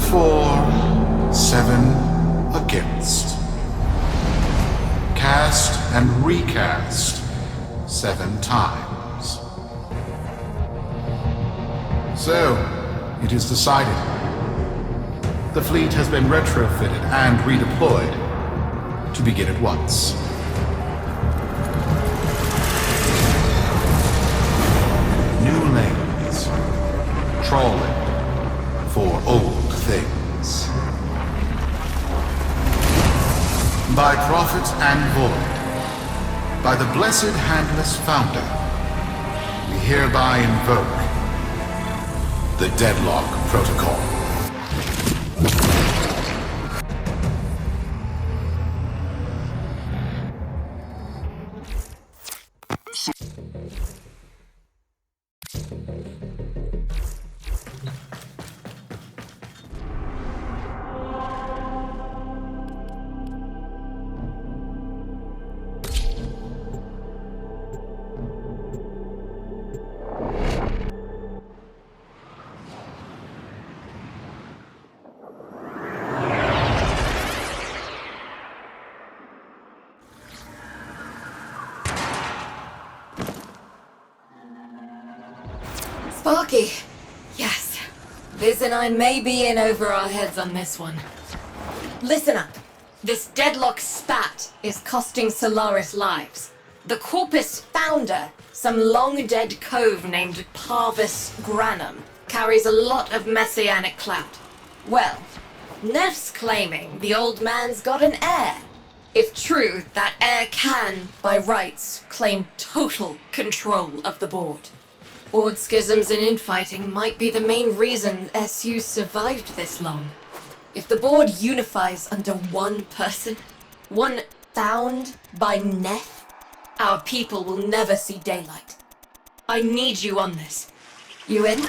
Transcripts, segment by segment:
for 7 against. Cast and recast 7 times. So, it is decided. The fleet has been retrofitted and redeployed to begin at once. New lanes, trawling for old things. By prophet and void, by the blessed handless founder, we hereby invoke the DeadLock Protocol. Sparky. Yes. Liz and I may be in over our heads on this one. Listen up. This DeadLock spat is costing Solaris lives. The Corpus founder, some long-dead cove named Parvis Granum, carries a lot of messianic clout. Well, Neff's claiming the old man's got an heir. If true, that heir can, by rights, claim total control of the board. Board schisms and infighting might be the main reason SU survived this long. If the board unifies under one person, one found by Neff, our people will never see daylight. I need you on this. You in?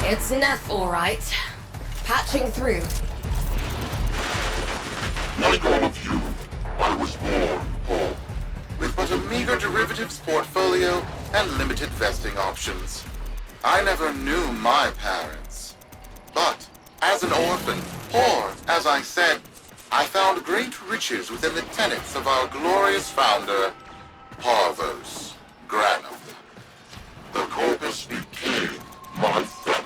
It's Neff, all right. Patching through. Like all of you, I was born poor. With but a meager derivatives portfolio and limited vesting options. I never knew my parents. But, as an orphan, poor, as I said, I found great riches within the tenets of our glorious founder, Parvos Granum. The corpus became my family.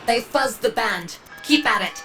They fuzzed the band. Keep at it.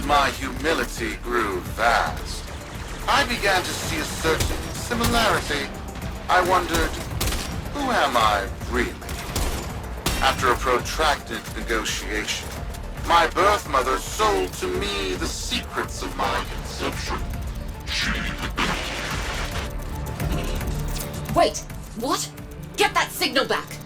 My humility grew vast. I began to see a certain similarity. I wondered, who am I really? After a protracted negotiation, my birth mother sold to me the secrets of my conception. Wait, what? Get that signal back!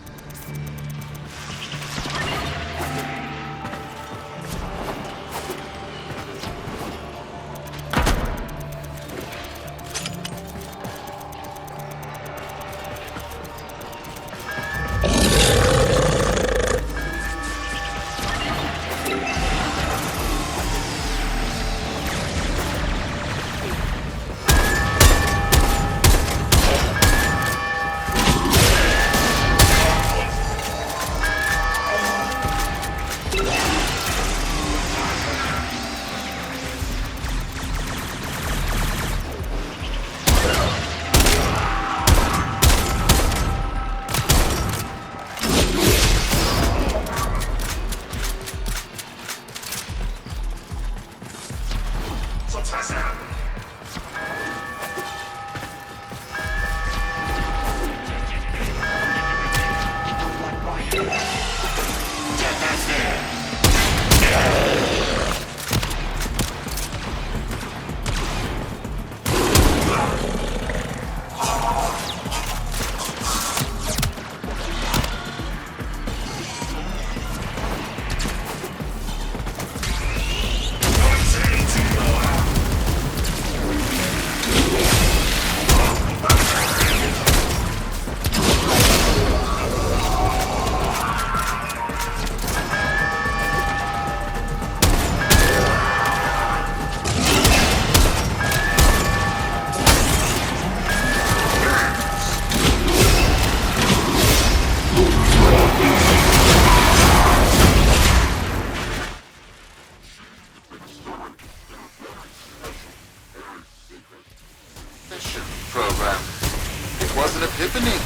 epiphany.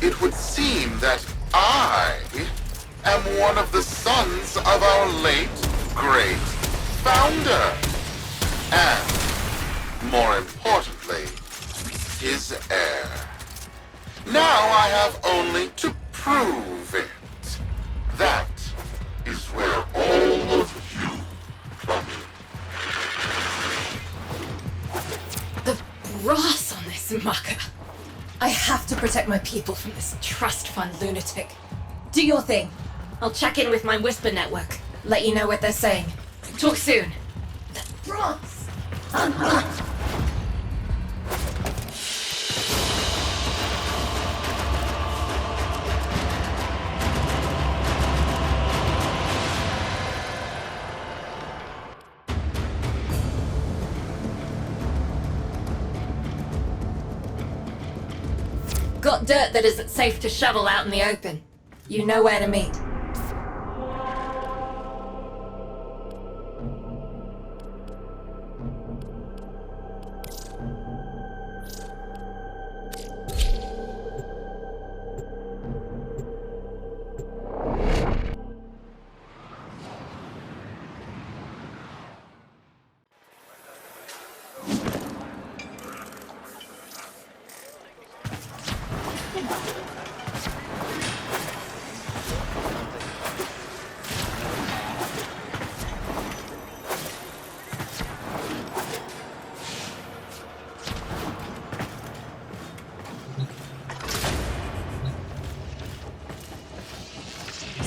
It would seem that I am one of the sons of our late, great founder. And, more importantly, his heir. Now I have only to prove it. That is where all of you come in. The brass on this mucker. I have to protect my people from this trust fund lunatic. Do your thing. I'll check in with my whisper network. Let you know what they're saying. Talk soon. The brass! Unlocked! Got dirt that isn't safe to shovel out in the open. You know where to meet.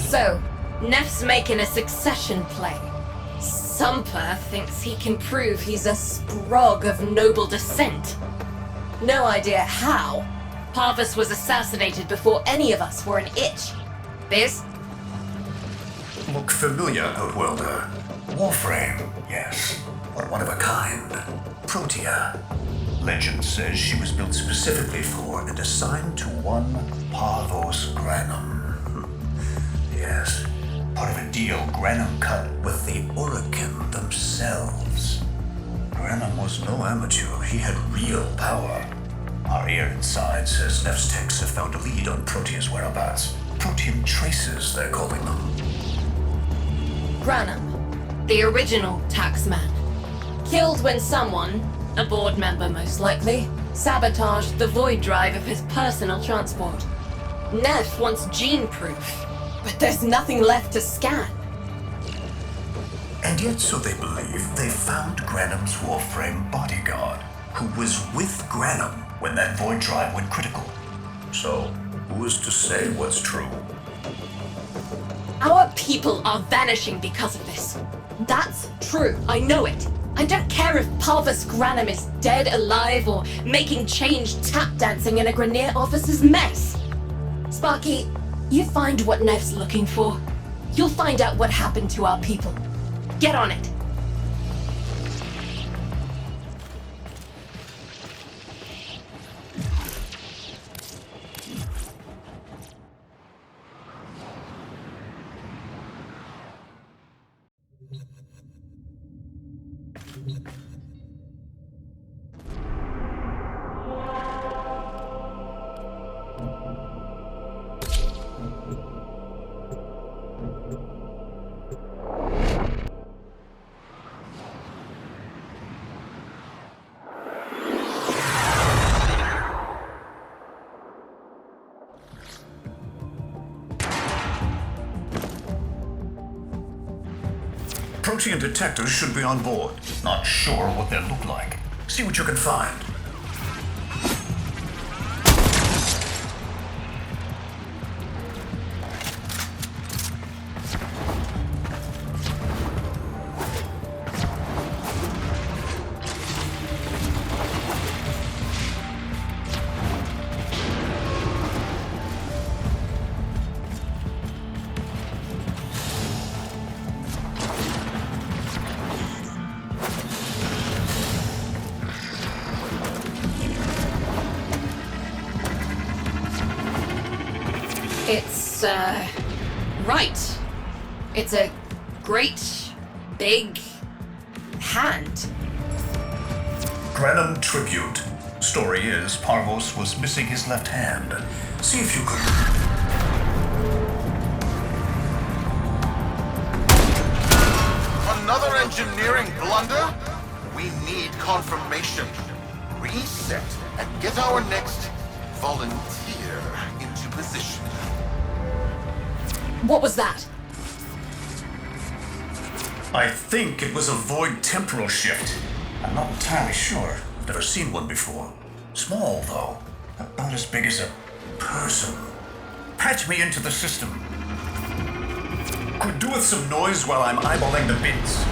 So, Neff's making a succession play. Sumper thinks he can prove he's a sprog of noble descent. No idea how. Parvus was assassinated before any of us were an itch. Biz? Look familiar, Outworlder. Warframe, yes, but one of a kind. Protea. Legend says she was built specifically for and assigned to one Parvos Granum. Yes, part of a deal Granum cut with the Orokin themselves. Granum was no amateur, he had real power. Our ear inside says Neff's techs have found a lead on Protea's whereabouts. Protean traces, they're calling them. Granum, the original taxman. Killed when someone, a board member most likely, sabotaged the void drive of his personal transport. Neff wants gene proof, but there's nothing left to scan. And yet, so they believe, they found Granum's Warframe bodyguard, who was with Granum when that void drive went critical. So, who is to say what's true? Our people are vanishing because of this. That's true, I know it. I don't care if Parvus Granum is dead, alive, or making change tap dancing in a Grenier officer's mess. Sparky, you find what Neff's looking for. You'll find out what happened to our people. Get on it. Protean detectors should be on board. Not sure what they'll look like. See what you can find. It's, right. It's a great, big hand. Granum tribute. story is, Parvos was missing his left hand. See if you could... Another engineering blunder? We need confirmation. Reset and get our next volunteer into position. What was that? I think it was a void temporal shift. I'm not entirely sure. I've never seen one before. Small, though. About as big as a person. Patch me into the system. Could do with some noise while I'm eyeballing the bits.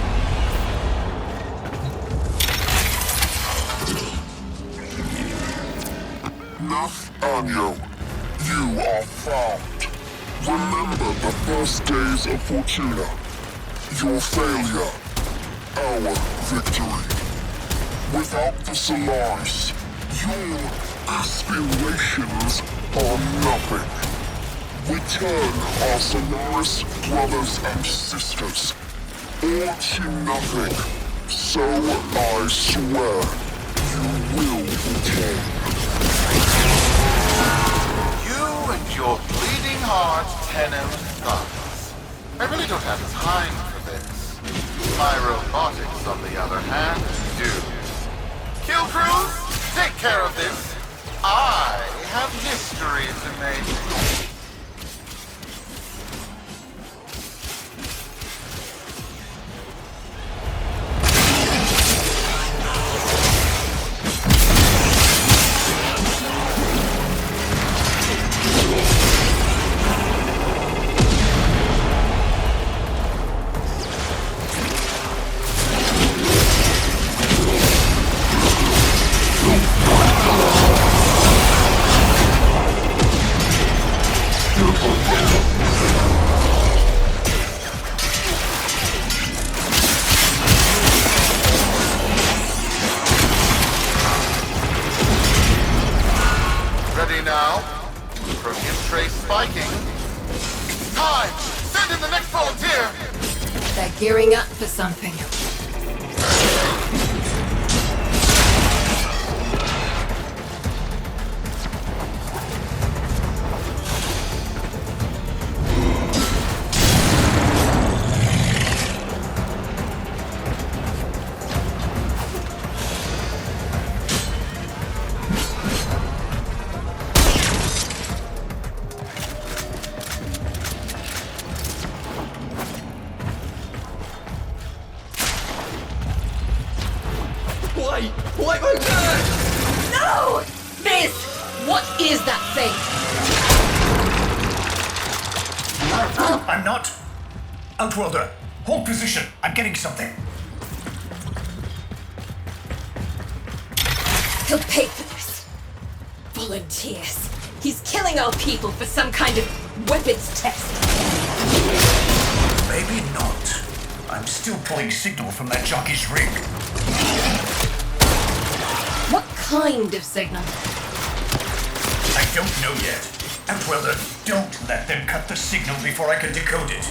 Nathaniel, you are found. Remember the first days of Fortuna. Your failure, our victory. Without the Solaris, your aspirations are nothing. Return our Solaris brothers and sisters, or to nothing. So I swear, you will return. You and your bleeding heart, Tenem thugs. I really don't have time for this. My robotics, on the other hand, do. Kill crews, take care of this. I have history to make. Ready now? Protein trace spiking. Time! Send in the next volunteer! They're gearing up for something. Why my God? No! This! What is that thing? I'm not. Outworlder, hold position. I'm getting something. He'll pay for this. Volunteers. He's killing our people for some kind of weapons test. Maybe not. I'm still pulling signal from that jockey's rig. What kind of signal? I don't know yet. Outworlder, don't let them cut the signal before I can decode it.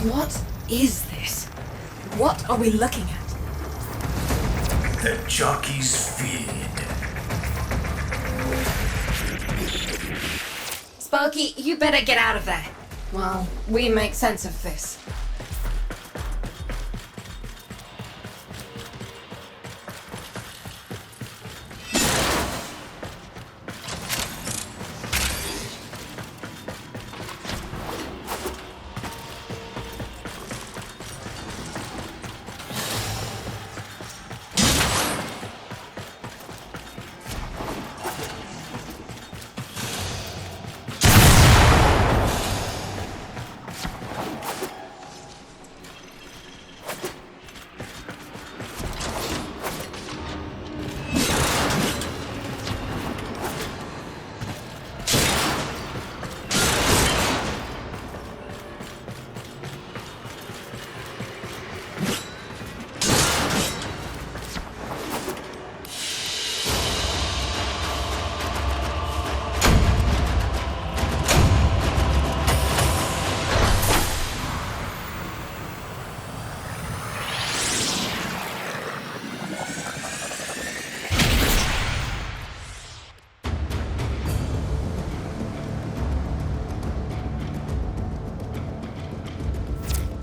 What is this? What are we looking at? The jockey's feed. Sparky, you better get out of there. Well, we make sense of this.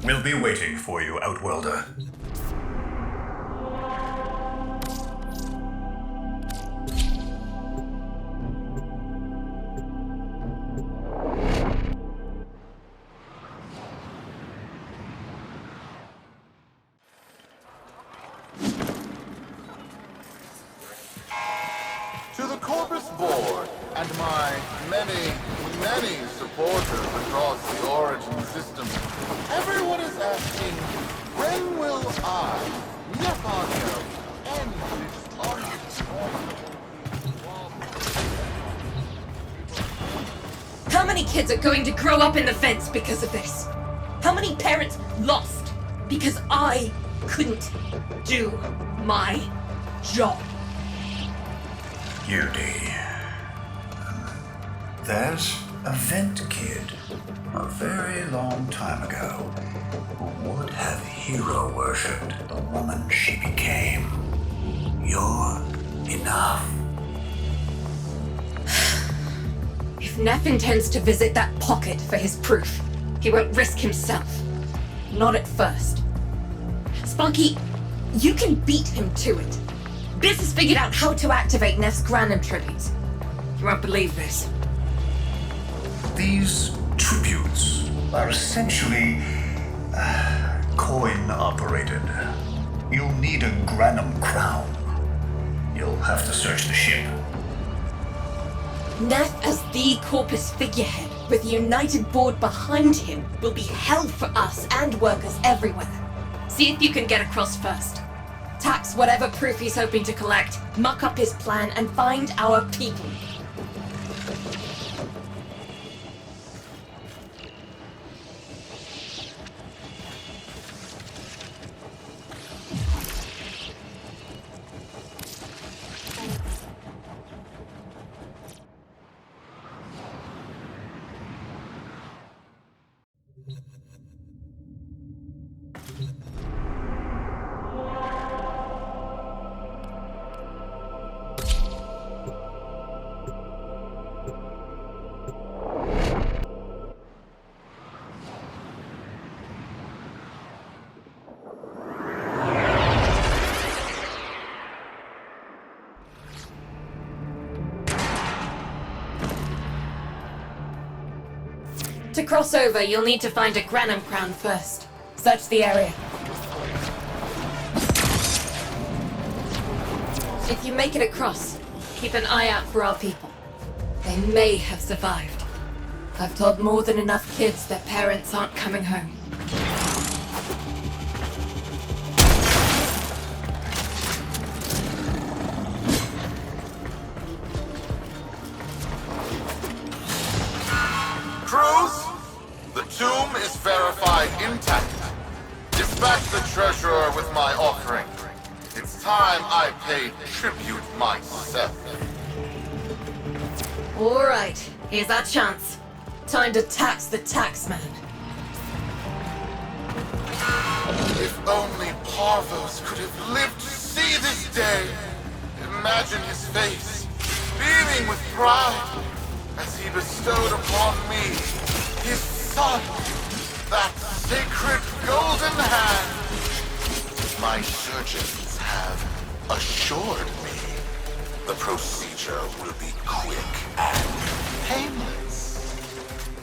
We'll be waiting for you, Outworlder. To the Corpus Board and my many, many supporters across the Origin system, everyone is asking, when will I, Nefanyo, end this argument? How many kids are going to grow up in the vents because of this? How many parents lost because I couldn't do my job? Judy. There's a vent kid a very long time ago who would have hero worshipped the woman she became. You're enough. If Neff intends to visit that pocket for his proof, he won't risk himself. Not at first. Sparky, you can beat him to it. Biz has figured out how to activate Neff's Granum tributes. You won't believe this. These tributes are essentially coin-operated. You'll need a Granum crown. You'll have to search the ship. Neff as the Corpus figurehead, with the United Board behind him, will be hell for us and workers everywhere. See if you can get across first. Tax whatever proof he's hoping to collect, muck up his plan, and find our people. To cross over, you'll need to find a Granum crown first. Search the area. If you make it across, keep an eye out for our people. They may have survived. I've told more than enough kids their parents aren't coming home. Crews, the tomb is verified intact. Dispatch the treasurer with my offering. It's time I paid tribute myself. All right, here's our chance. Time to tax the taxman. If only Parvos could have lived to see this day. Imagine his face, beaming with pride, as he bestowed upon me, his son, that sacred golden hand. My surgeons have assured me the procedure will be quick and painless.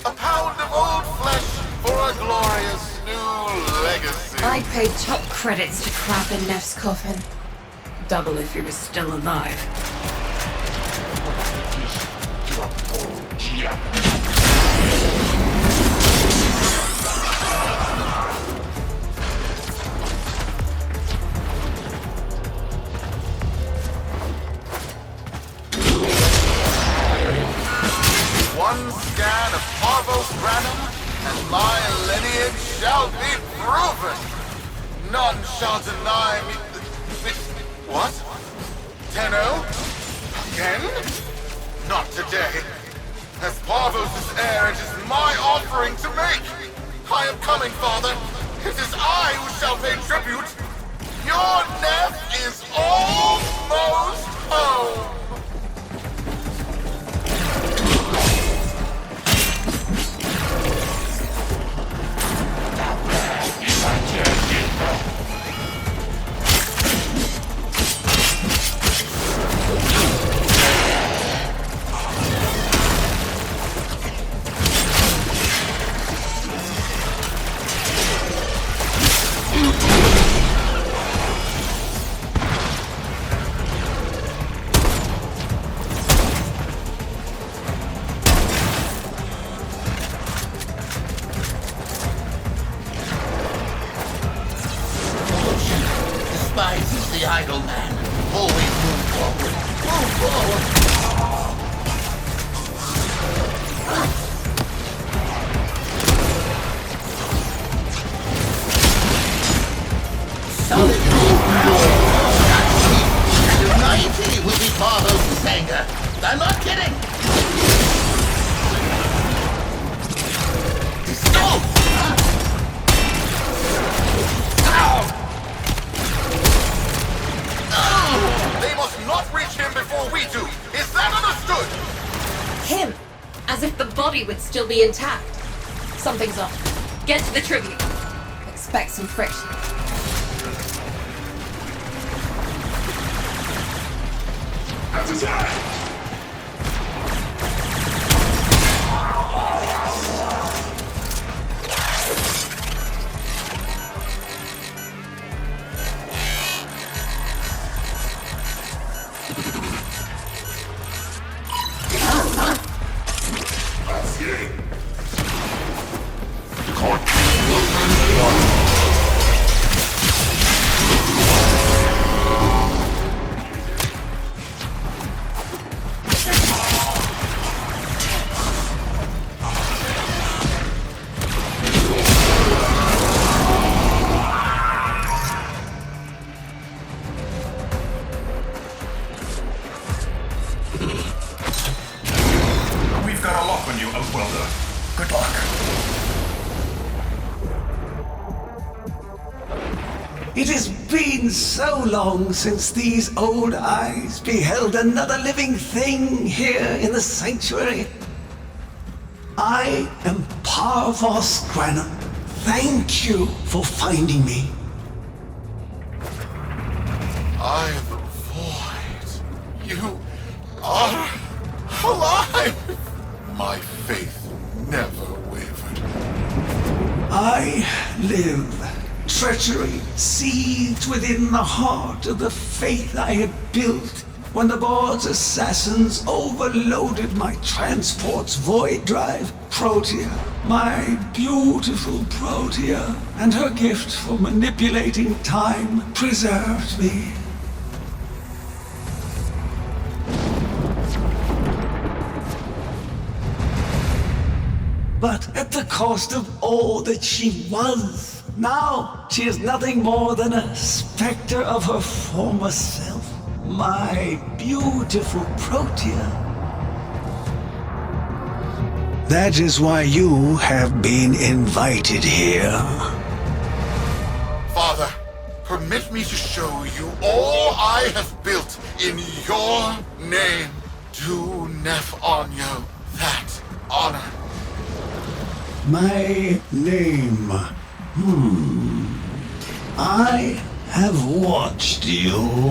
A pound of old flesh for a glorious new legacy. I paid top credits to crap in Neff's coffin. Double if he was still alive. One scan of Parvos Granum, and my lineage shall be proven. None shall deny me. What? Tenno? Again? Not today. As Parvos' heir, it is my offering to make. I am coming, Father. It is I who shall pay tribute. Your Neff is almost home. Despises the idle man. Always move forward. Move forward! Solid and united will be Parvos' anger. I'm not kidding! Stop! They must not reach him before we do. Is that understood? Him! As if the body would still be intact. Something's off. Get to the tribute. Expect some friction. We've got a lock on you, Outwelder. Good luck. It has been so long since these old eyes beheld another living thing here in the sanctuary. I am Parvos Granum. Thank you for finding me. I am the void. You are alive. My faith never wavered. I live. Treachery seethed within the heart of the faith I had built when the board's assassins overloaded my transport's void drive. Protea, my beautiful Protea, and her gift for manipulating time preserved me. But at the cost of all that she was. Now she is nothing more than a specter of her former self. My beautiful Protea. That is why you have been invited here. Father, permit me to show you all I have built in your name. Do Nef Onyo that honor. My name. I have watched you.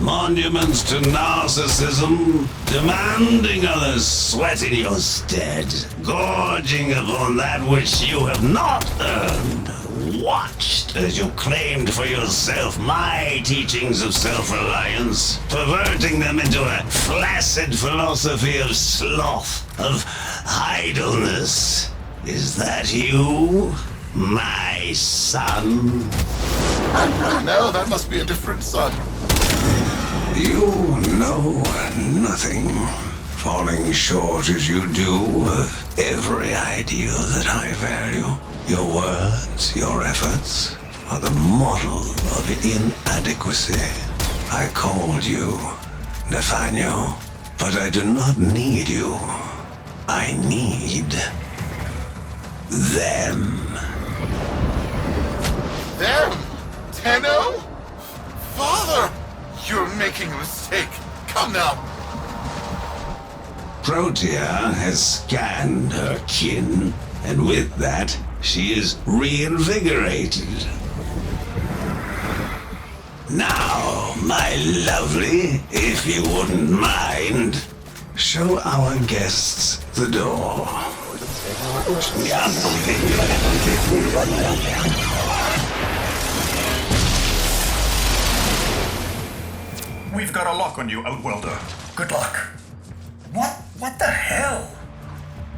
Monuments to narcissism, demanding others sweat in your stead, gorging upon that which you have not earned. Watched as you claimed for yourself my teachings of self-reliance, perverting them into a flaccid philosophy of sloth, of idleness. Is that you, my son? No, that must be a different son. You know nothing, falling short as you do of every ideal that I value. Your words, your efforts, are the model of inadequacy. I called you Nathaniel, but I do not need you. I need them. Them? Tenno? Father! You're making a mistake. Come now. Protea has scanned her kin, and with that, she is reinvigorated. Now, my lovely, if you wouldn't mind, show our guests the door. We've got a lock on you, Outwelder. Good luck. What the hell?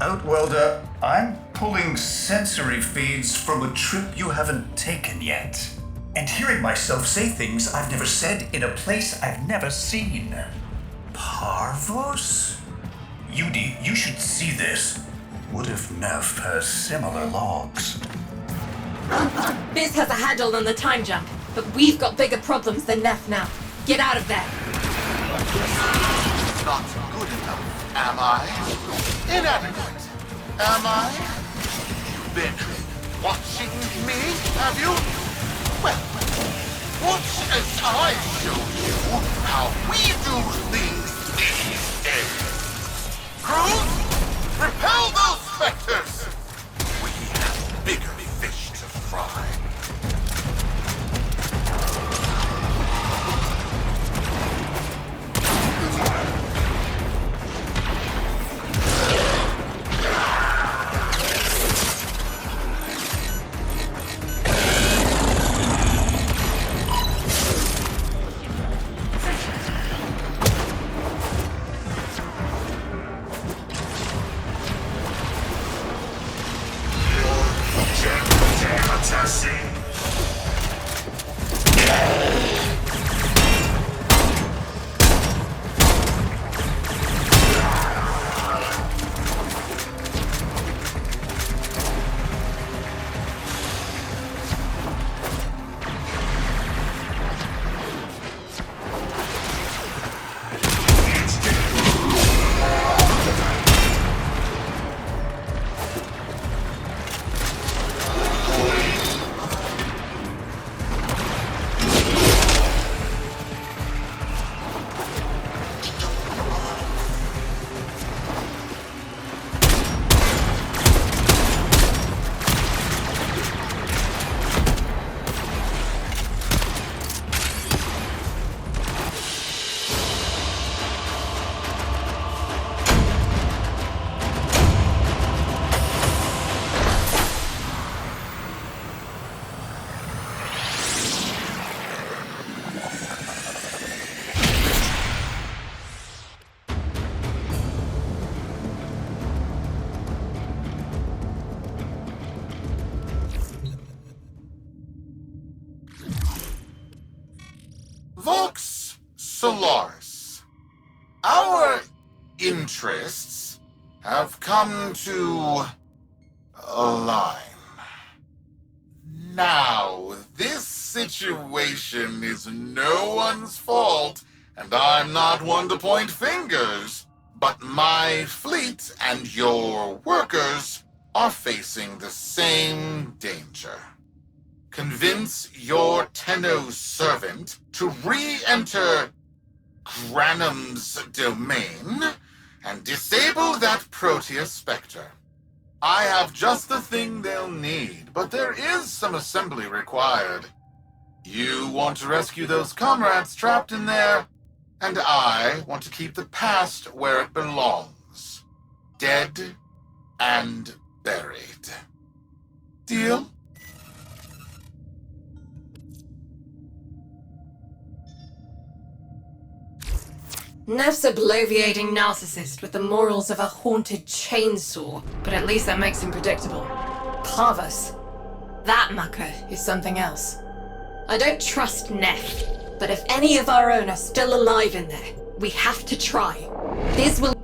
Outwelder, I'm pulling sensory feeds from a trip you haven't taken yet. And hearing myself say things I've never said in a place I've never seen. Parvos? Yudi, you should see this. What if Neff has similar logs? Biz has a handle on the time jump, but we've got bigger problems than Neff now. Get out of there. Not good enough, am I? Inadequate, am I? You've been watching me, have you? Well, watch as I show you how we do things these days. Crews, repel those specters! We have bigger fish to fry. Vox Solaris. Our interests have come to align. Now, this situation is no one's fault, and I'm not one to point fingers, but my fleet and your workers are facing the same danger. convince your Tenno servant to re-enter Granum's domain and disable that Proteus Spectre. I have just the thing they'll need, but there is some assembly required. You want to rescue those comrades trapped in there, and I want to keep the past where it belongs. Dead and buried. Deal? Neff's a bloviating narcissist with the morals of a haunted chainsaw, but at least that makes him predictable. Parvus. That mucker is something else. I don't trust Neff, but if any of our own are still alive in there, we have to try. This will...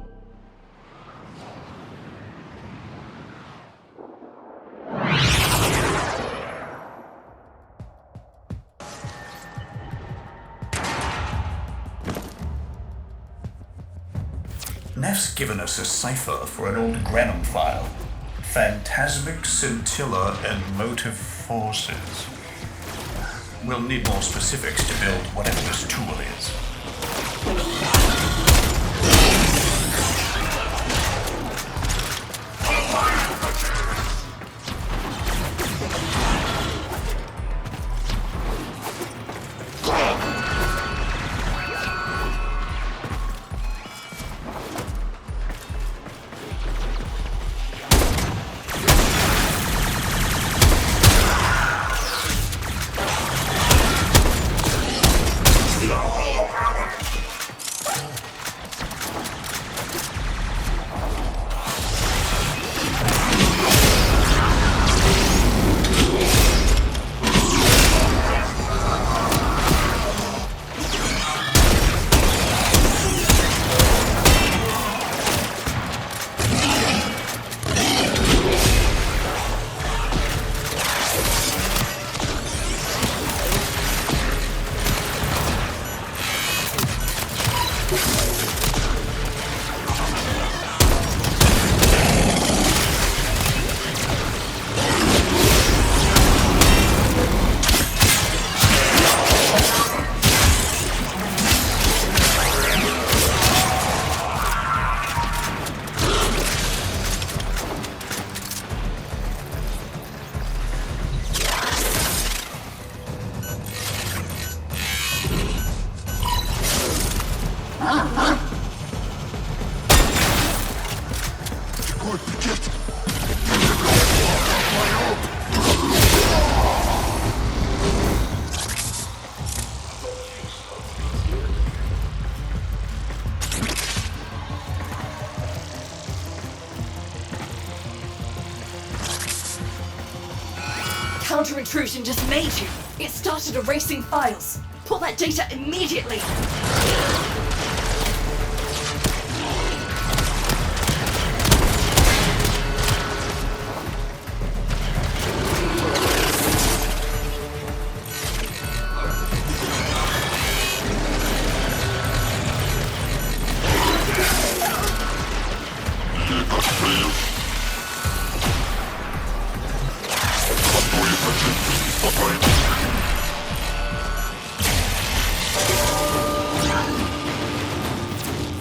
Neff's given us a cipher for an old Granum file. Phantasmic scintilla and motive forces. We'll need more specifics to build whatever this tool is. Counter-intrusion just made you. It started erasing files. Pull that data immediately.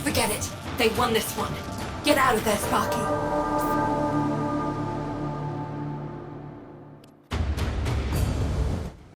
Forget it. They won this one. Get out of there, Sparky.